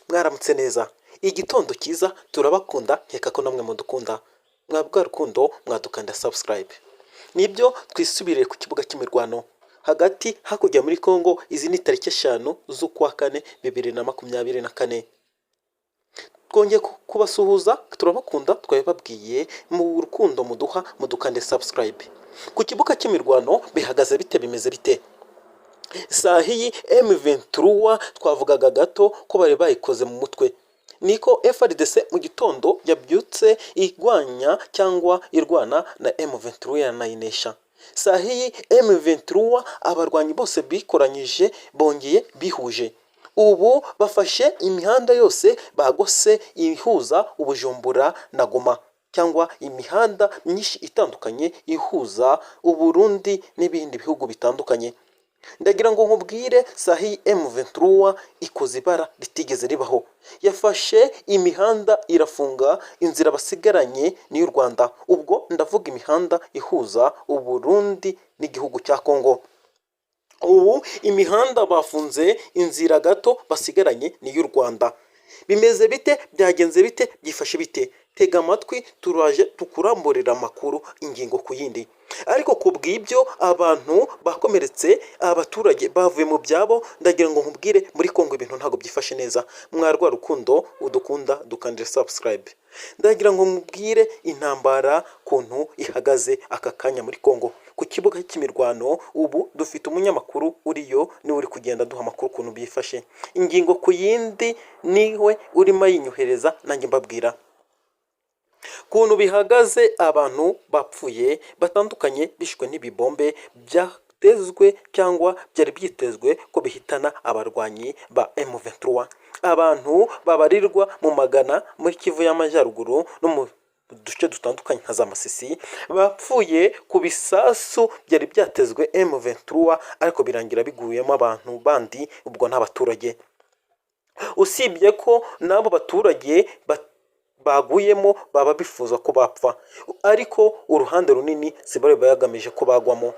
Mwaramutse neza, igitondo cyiza, turabakunda nkeka ko namwe mudukunda, mwabwa rukundo mwadukanda subscribe. Nibyo twisubiriye ku kibuga cy'imirwano hagati hakurya muri Congo. Izi ni tariki 5 z'ukwa kane 2024. Twongeye kubasuhuza, turabakunda, twababwiye mu rukundo muduha, mudukande subscribe. Ku kibuga cy'imirwano bihagaze bite, bimeze bite? Sahiyi M23 twavugaga gato ko bari bayikoze mu mutwe, niko FARDC mu gitondo yabyutse igwanya cyangwa irwana na M23 yanayinesha. Sahiyi M23 abarwanyi bose bikoranyije bongeye bihuje, ubu bafashe imihanda yose bagose ihuza Ubujumbura na Goma, cyangwa imihanda myinshi itandukanye ihuza Uburundi n'ibindi bihugu bitandukanye. Ndagira ngo nkubwire, Sahiyi M23 ikoze ibara ritigeze ribaho. Yafashe imihanda irafunga inzira basigaranye n'iy'u Rwanda, ubwo ndavuga imihanda ihuza Uburundi n'igihugu cya Congo. Ubu imihanda bafunze inzira gato basigaranye n'iy'u Rwanda. Bimeze bite, byagenze bite, byifashe bite? Tega amatwi, turaje tukuramburira amakuru ingingo ku yindi. Ariko ku bw'ibyo abantu bakomeretse, abaturage bavuye mu byabo, ndagira ngo nkubwire muri Congo ibintu ntabwo byifashe neza. Mwarwa rukundo udukunda, dukandire subscribe. Ndagira ngo nkubwire intambara kuntu ihagaze aka kanya muri Congo ku kibuga cy'imirwano. Ubu dufite umunyamakuru uriyo, niwe uri kugenda duha amakuru kuntu byifashe ingingo ku yindi, niwe urimo yinyohereza nanjye mbabwira kuntu bihagaze. Abantu bapfuye batandukanye bishwe n'ibibombe byatezwe cyangwa byari byitezwe ko bihitana abarwanyi ba M23. Abantu babarirwa mu magana muri Kivu y'Amajyaruguru no mu duce dutandukanye nka za Masisi bapfuye ku bisasu byari byatezwe M23, ariko birangira biguyemo abantu bandi, ubwo n'abaturage. Usibye ko n'abo baturage baguyemo baba bifuza ko bapfa, ariko uruhande runini si bari bagamije ko bagwamo.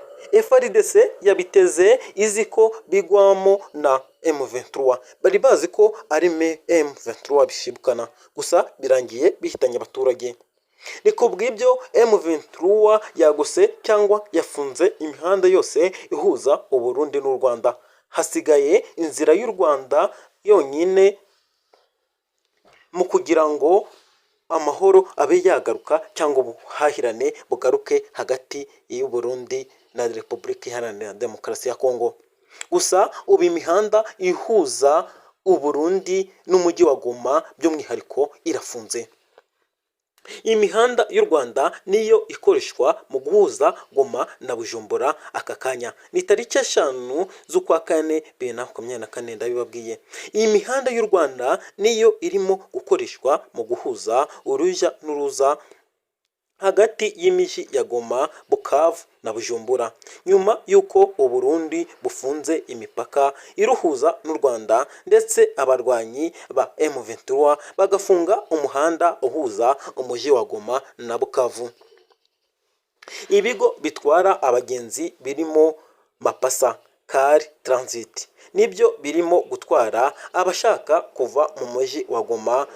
FARDC yabiteze izi ko bigwamo na M23, bari bazi ko ari M23 bishibukana, gusa birangiye bihitanye abaturage. Niko bw'ibyo M23 yagose cyangwa yafunze imihanda yose ihuza Uburundi n'u Rwanda. Hasigaye inzira y'u Rwanda yonyine mu kugira ngo amahoro abe yagaruka cyangwa ubuhahirane bugaruke hagati y'u Burundi na Repubulika Iharanira Demokarasi ya Congo. Gusa ubu imihanda ihuza Uburundi n'umujyi wa Goma by'umwihariko irafunze. Imihanda y'u Rwanda niyo ikoreshwa mu guhuza Goma na Bujumbura aka kanya. Ni tariki 5 z'ukwa kane 2024, ndabibabwiye. Iyi mihanda y'u Rwanda niyo irimo gukoreshwa mu guhuza urujya n'uruza hagati y'imijyi ya Goma, Bukavu na Bujumbura, nyuma y'uko Uburundi bufunze imipaka iruhuza n'u Rwanda, ndetse abarwanyi ba M23 bagafunga umuhanda uhuza umujyi wa Goma na Bukavu. Ibigo bitwara abagenzi birimo Mapasa Car Transit nibyo birimo gutwara abashaka kuva mu mujyi wa Goma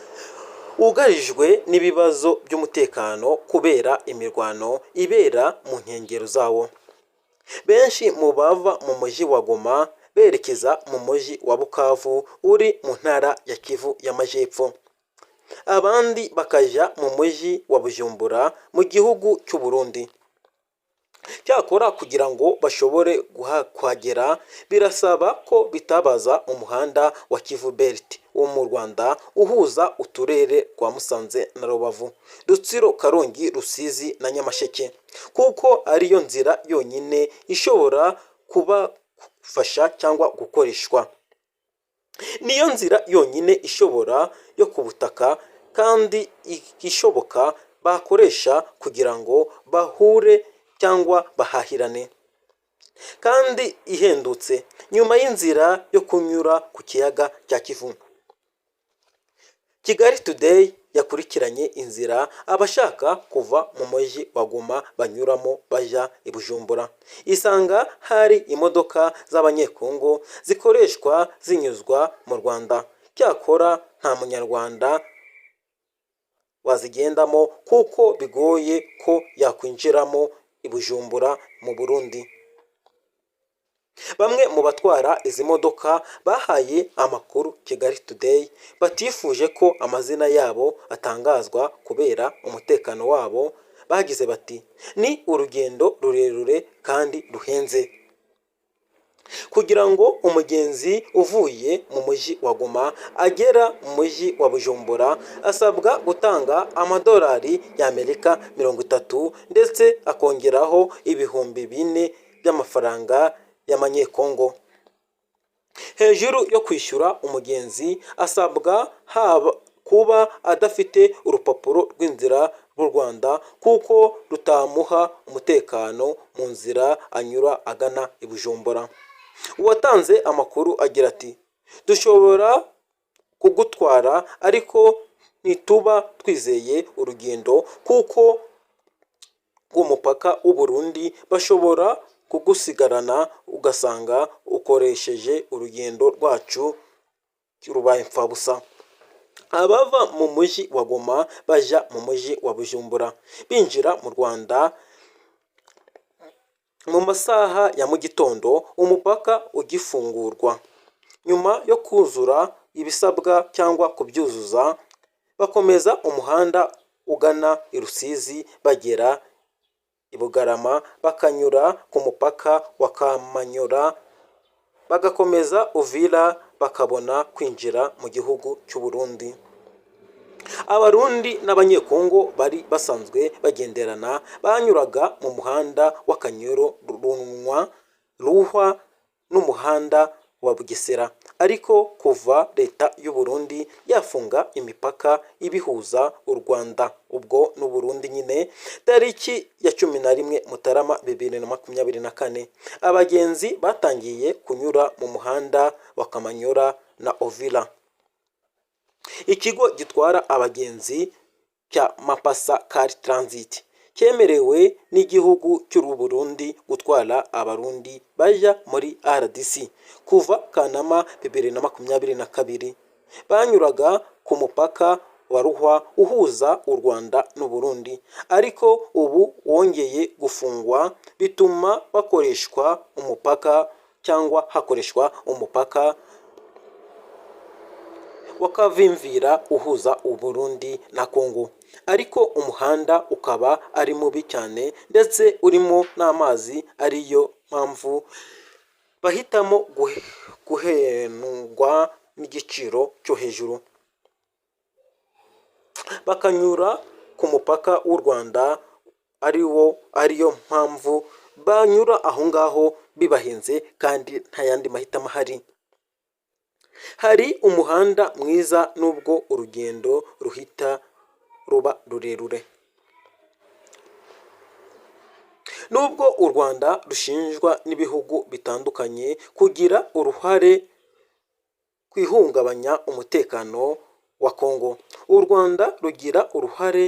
ugarijwe n'ibibazo by'umutekano kubera imirwano ibera mu nkengero zawo. Benshi mu bava mu mujyi wa Goma berekeza mu mujyi wa Bukavu uri mu ntara ya Kivu y'Amajyepfo, abandi bakajya mu mujyi wa Bujumbura mu gihugu cy'u Burundi. Cyakora kugira ngo bashobore kuhagera birasaba ko bitabaza umuhanda wa Kivu Belt wo mu Rwanda uhuza uturere twa Musanze na Rubavu, Rutsiro, Karongi, Rusizi na Nyamasheke, kuko ariyo nzira yonyine ishobora kubafasha cyangwa gukoreshwa. Niyo nzira yonyine ishobora yo ku butaka kandi ishoboka bakoresha kugira ngo bahure cyangwa bahahirane, kandi ihendutse nyuma y'inzira yo kunyura ku kiyaga cya Kivu. Kigali Today yakurikiranye inzira abashaka kuva mu mujyi wa Goma banyuramo bajya i Bujumbura, isanga hari imodoka z'abanyekongo zikoreshwa zinyuzwa mu Rwanda cyakora nta munyarwanda wazigendamo kuko bigoye ko yakwinjiramo i Bujumbura mu Burundi. Bamwe mu batwara izi modoka bahaye amakuru Kigali Today batifuje ko amazina yabo atangazwa kubera umutekano wabo. Bagize bati ni urugendo rurerure kandi ruhenze. Kugira ngo umugenzi uvuye mu mujyi wa Goma agera mu mujyi wa Bujumbura asabwa gutanga amadolari y'Amerika 30 ndetse akongeraho ibihumbi 4 by'amafaranga y'amanyekongo. Hejuru yo kwishyura, umugenzi asabwa kuba adafite urupapuro rw'inzira rw'u Rwanda kuko rutamuha umutekano mu nzira anyura agana i Bujumbura. Uwatanze amakuru agira ati dushobora kugutwara ariko ntituba twizeye urugendo kuko rw'umupaka w'u Burundi bashobora kugusigarana ugasanga ukoresheje urugendo rwacu rubaye imfabusa. Abava mu mujyi wa Goma bajya mu mujyi wa Bujumbura binjira mu Rwanda mu masaha ya mu gitondo umupaka ugifungurwa. Nyuma yo kuzura ibisabwa cyangwa kubyuzuza, bakomeza umuhanda ugana i Rusizi bagera i Bugarama, bakanyura ku mupaka wa Kamanyura, bagakomeza Uvira, bakabona kwinjira mu gihugu cy'u Burundi. Abarundi n'abanyekongo bari basanzwe bagenderana banyuraga mu muhanda w'Akanyero, Runwa, Ruhwa n'umuhanda wa Bugesera. Ariko kuva leta y'u Burundi yafunga imipaka ibihuza u Rwanda ubwo n'u Burundi nyine tariki ya 11 Mutarama 2024, abagenzi batangiye kunyura mu muhanda wa Kamanyura na Uvira. Ikigo gitwara abagenzi cya Mapasa Car Transit cyemerewe n'igihugu cy'u Burundi gutwara abarundi bajya muri RDC kuva Kanama 2022. Banyuraga ku mupaka wa Ruhwa uhuza u Rwanda n'u Burundi, ariko ubu wongeye gufungwa bituma bakoreshwa umupaka cyangwa hakoreshwa umupaka wakavimvira uhuza u Burundi na Kongo. Ariko umuhanda ukaba ari mubi cyane ndetse urimo n'amazi, ariyo mpamvu bahitamo guhendwa n'igiciro cyo hejuru, bakanyura ku mupaka w'u Rwanda, ariyo mpamvu banyura aho ngaho bibahenze kandi nta yandi mahitamo ahari. Hari umuhanda mwiza nubwo urugendo ruhita ruba rurerure. Nubwo u Rwanda rushinjwa n'ibihugu bitandukanye kugira uruhare ku ihungabanya umutekano wa Kongo, u Rwanda rugira uruhare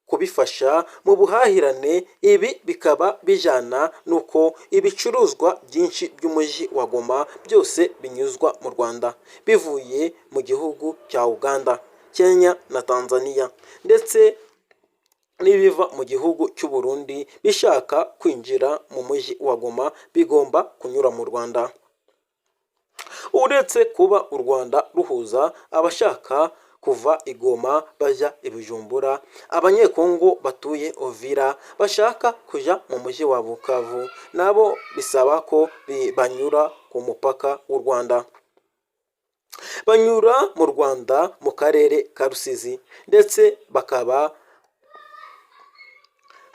kubifasha mu buhahirane. Ibi bikaba bijyana nuko ibicuruzwa byinshi by'umujyi wa Goma byose binyuzwa mu Rwanda bivuye mu gihugu cya Uganda, Kenya na Tanzania, ndetse n'ibiva mu gihugu cy'u Burundi bishaka kwinjira mu mujyi wa Goma bigomba kunyura mu Rwanda. Uretse kuba u Rwanda ruhuza abashaka kuva i Goma bajya i Bujumbura, abanyekongo batuye Uvira bashaka kujya mu mujyi wa Bukavu nabo bisaba ko banyura ku mupaka w'u Rwanda. Banyura mu Rwanda mu karere ka Rusizi, ndetse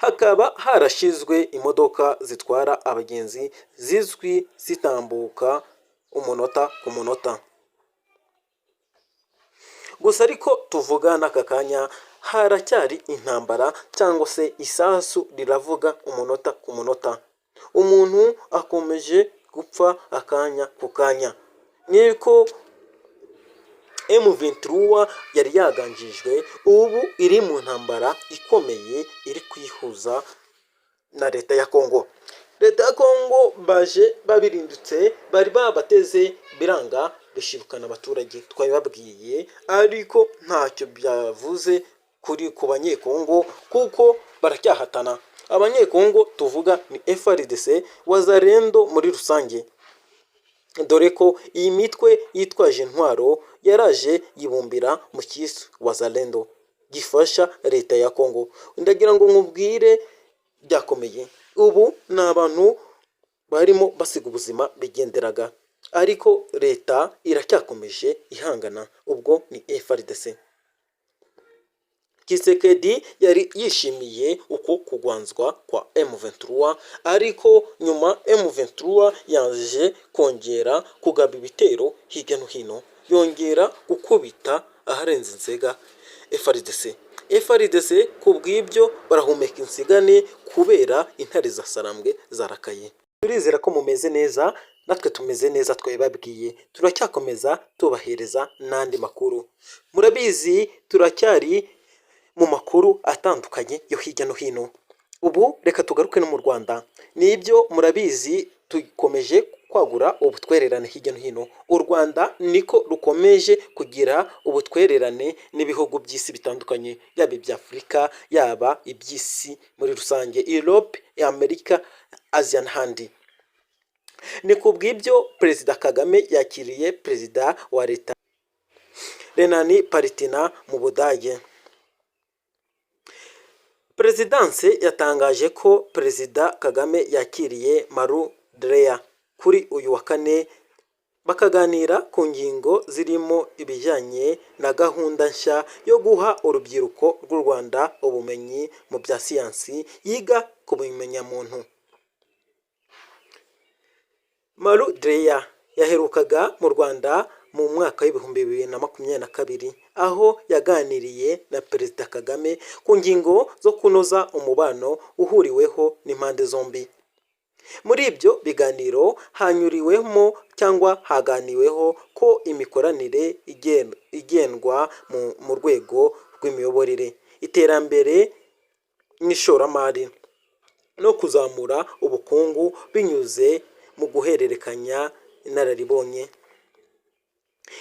hakaba harashyizwe imodoka zitwara abagenzi zizwi zitambuka umunota ku munota. Gusa ariko tuvugana aka kanya haracyari intambara cyangwa se isasu riravuga umunota ku munota. Umuntu akomeje gupfa akanya ku kanya. Niko M23 yari yaganjijwe, ubu iri mu ntambara ikomeye iri kwihuza na leta ya Kongo. Leta ya Kongo baje babirindutse, bari babateze biranga, bishibukana abaturage twabibabwiye, ariko ntacyo byavuze ku banyekongo kuko baracyahatana. Abanyekongo tuvuga ni FARDC, Wazalendo muri rusange, dore ko iyi mitwe yitwaje intwaro yaraje yibumbira mu cyiswe Wazalendo gifasha leta ya Kongo. Ndagira ngo nkubwire byakomeye, ubu ni abantu barimo basiga ubuzima bigenderaga, ariko leta iracyakomeje ihangana, ubwo ni FARDC. Tshisekedi yari yishimiye uko kugwanzwa kwa M23, ariko nyuma M23 yaje kongera kugaba ibitero hirya no hino, yongera gukubita aharenze inzega FARDC ku bw'ibyo barahumeka insigane kubera intare za Sarambwe zarakaye. Turizera ko mumeze neza, natwe tumeze neza, twabibabwiye turacyakomeza tubahereza n'andi makuru. Murabizi turacyari mu makuru atandukanye yo hirya no hino. Ubu reka tugaruke no mu Rwanda. Nibyo murabizi dukomeje kwagura ubutwererane hirya no hino. U Rwanda niko rukomeje kugira ubutwererane n'ibihugu by'isi bitandukanye, yaba ibya Afurika, yaba iby'isi muri rusange, Europe, Amerika, Asia n'ahandi. Ni ku bw'ibyo Perezida Kagame yakiriye Perezida wa Leta Renani Paritina mu Budage. Perezidanse yatangaje ko Perezida Kagame yakiriye Malu Dreya kuri uyu wa kane, bakaganira ku ngingo zirimo ibijyanye na gahunda nshya yo guha urubyiruko rw'u Rwanda ubumenyi mu bya siyansi yiga ku bumenyamuntu. Malu Dreya yaherukaga mu Rwanda mu mwaka w'ibihumbi 2022, aho yaganiriye na Perezida Kagame ku ngingo zo kunoza umubano uhuriweho n'impande zombi. Muri ibyo biganiro hanyuriwemo cyangwa haganiweho ko imikoranire igendwa mu rwego rw'imiyoborere, iterambere n'ishoramari no kuzamura ubukungu binyuze mu guhererekanya inararibonye.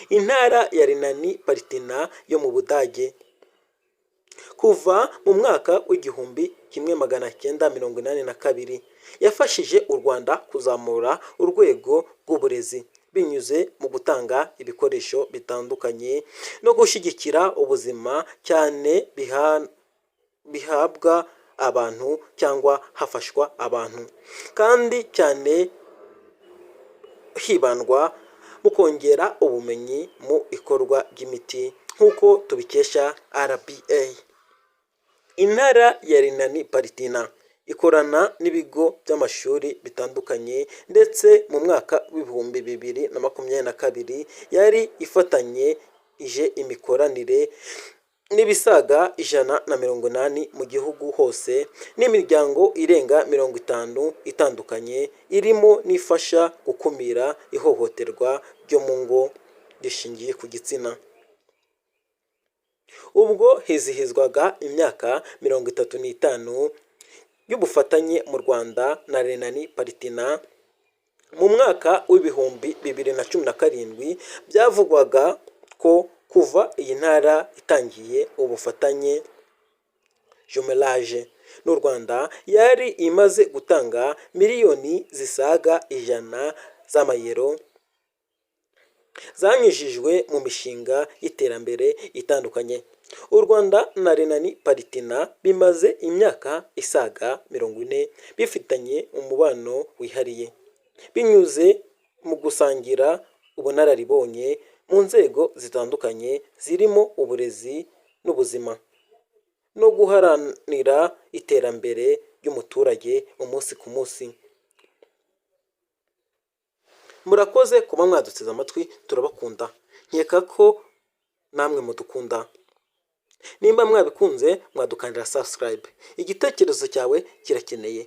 Intara ya Renani Paritina yo mu Budage kuva mu mwaka w'1982 yafashije u Rwanda kuzamura urwego rw'uburezi binyuze mu gutanga ibikoresho bitandukanye no gushyigikira ubuzima cyane bihabwa abantu cyangwa hafashwa abantu, kandi cyane hibandwa mu kongera ubumenyi mu ikorwa ry'imiti nk'uko tubikesha RBA. Intara ya Renani Paritina ikorana n'ibigo by'amashuri bitandukanye, ndetse mu mwaka w'ibihumbi 2022 yari ifatanyije imikoranire n'ibisaga 180 mu gihugu hose n'imiryango irenga 50 itandukanye, irimo n'ifasha gukumira ihohoterwa ryo mu ngo rishingiye ku gitsina. Ubwo hizihizwaga imyaka 35 y'ubufatanye mu Rwanda na Renani Paritina, mu mwaka w'ibihumbi 2017 byavugwaga ko kuva iyi ntara itangiye ubufatanye jumelage n'u Rwanda yari imaze gutanga miliyoni zisaga 100 z'amayero zanyujijwe mu mishinga y'iterambere itandukanye. U Rwanda na Renani Paritina bimaze imyaka isaga 40 bifitanye umubano wihariye, binyuze mu gusangira ubunararibonye mu nzego zitandukanye zirimo uburezi n'ubuzima no guharanira iterambere ry'umuturage umunsi ku munsi. Murakoze kuba mwaduteze amatwi, turabakunda, nkeka ko namwe mudukunda. Nimba mwabikunze mwadukandira subscribe. Igitekerezo cyawe kirakeneye